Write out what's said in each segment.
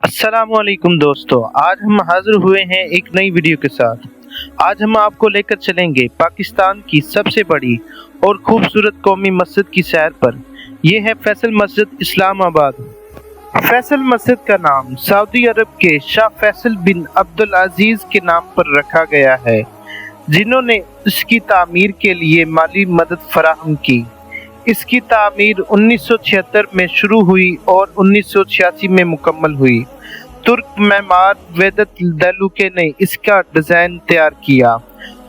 अस्सलामुअलैकुम दोस्तों, आज हम हाजिर हुए हैं एक नई वीडियो के साथ। आज हम आपको लेकर चलेंगे पाकिस्तान की सबसे बड़ी और खूबसूरत कौमी मस्जिद की सैर पर। यह है फैसल मस्जिद इस्लामाबाद। फैसल मस्जिद का नाम सऊदी अरब के शाह फैसल बिन अब्दुल अजीज के नाम पर रखा गया है, जिन्होंने इसकी तामीर के लिए माली मदद फराहम की। इसकी तामीर 1976 में शुरू हुई और 1986 में मुकम्मल हुई। तुर्क मेमार वेदत देलुके ने इसका डिज़ाइन तैयार किया,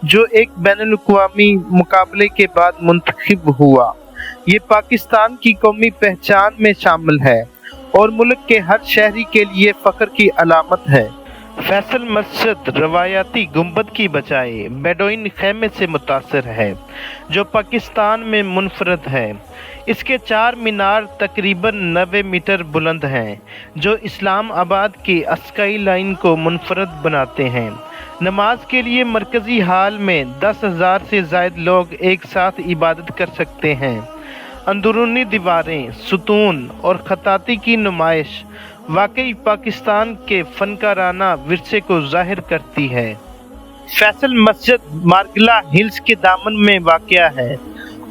जो एक बैनुल-अक़वामी मुकाबले के बाद मुंतखब हुआ। ये पाकिस्तान की कौमी पहचान में शामिल है और मुल्क के हर शहरी के लिए फ़ख्र की अलामत है। फैसल मस्जिद रवायती गुंबद की बजाय बेडोइन खेमे से मुतासिर है, जो पाकिस्तान में मुनफरद है। इसके 4 मीनार तकरीबन 90 मीटर बुलंद हैं, जो इस्लामाबाद की स्काई लाइन को मुनफरद बनाते हैं। नमाज के लिए मरकजी हाल में 10,000 से ज़ायद लोग एक साथ इबादत कर सकते हैं। अंदरूनी दीवारें, सुतून और खताती की नुमाइश वाकई पाकिस्तान के फनकाराना विरसे को जाहिर करती है। फैसल मस्जिद मार्गला हिल्स के दामन में वाक़या है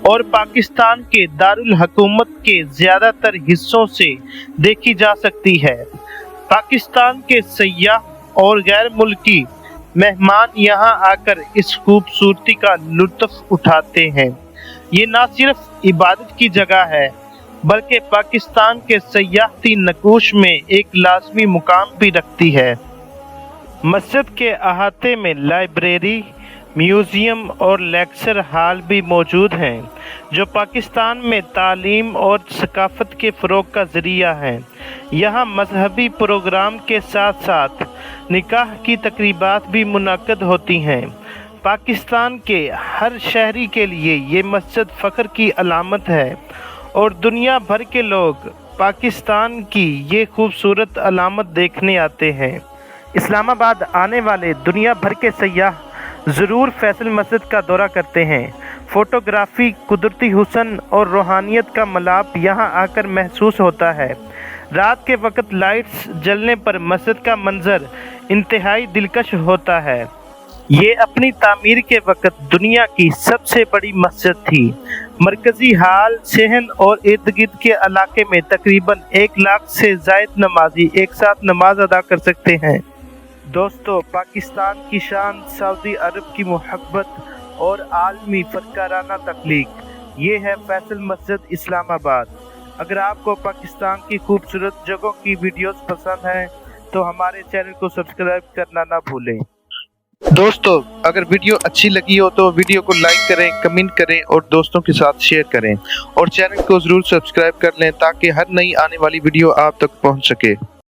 और पाकिस्तान के दारुल हुकूमत के ज़्यादातर हिस्सों से देखी जा सकती है। पाकिस्तान के सयाह और गैर मुल्की मेहमान यहाँ आकर इस खूबसूरती का लुत्फ़ उठाते हैं। ये न सिर्फ इबादत की जगह है, बल्कि पाकिस्तान के सयाहती नकूश में एक लाज़मी मुकाम भी रखती है। मस्जिद के अहाते में लाइब्रेरी, म्यूज़ियम और लेक्चर हॉल भी मौजूद हैं, जो पाकिस्तान में तालीम और सकाफ़त के फ़रोग़ का ज़रिया हैं। यहाँ मजहबी प्रोग्राम के साथ साथ निकाह की तकरीबात भी मुनक़्क़द होती हैं। पाकिस्तान के हर शहरी के लिए ये मस्जिद फ़ख्र की अलामत है और दुनिया भर के लोग पाकिस्तान की ये खूबसूरत अलामत देखने आते हैं। इस्लामाबाद आने वाले दुनिया भर के सयाह ज़रूर फैसल मस्जिद का दौरा करते हैं। फ़ोटोग्राफ़ी, कुदरती हुस्न और रूहानियत का मिलाप यहाँ आकर महसूस होता है। रात के वक्त लाइट्स जलने पर मस्जिद का मंजर इंतहाई दिलकश होता है। ये अपनी तामीर के वक्त दुनिया की सबसे बड़ी मस्जिद थी। मरकजी हाल, सहन और इर्द गिर्द के इलाके में तकरीबन 1 लाख से ज़ायद नमाजी एक साथ नमाज अदा कर सकते हैं। दोस्तों, पाकिस्तान की शान, सऊदी अरब की मोहब्बत और आलमी फनकाराना तख्लीक, ये है फैसल मस्जिद इस्लामाबाद। अगर आपको पाकिस्तान की खूबसूरत जगहों की वीडियोस पसंद हैं तो हमारे चैनल को सब्सक्राइब करना ना भूलें। दोस्तों, अगर वीडियो अच्छी लगी हो तो वीडियो को लाइक करें, कमेंट करें और दोस्तों के साथ शेयर करें और चैनल को ज़रूर सब्सक्राइब कर लें ताकि हर नई आने वाली वीडियो आप तक पहुंच सके।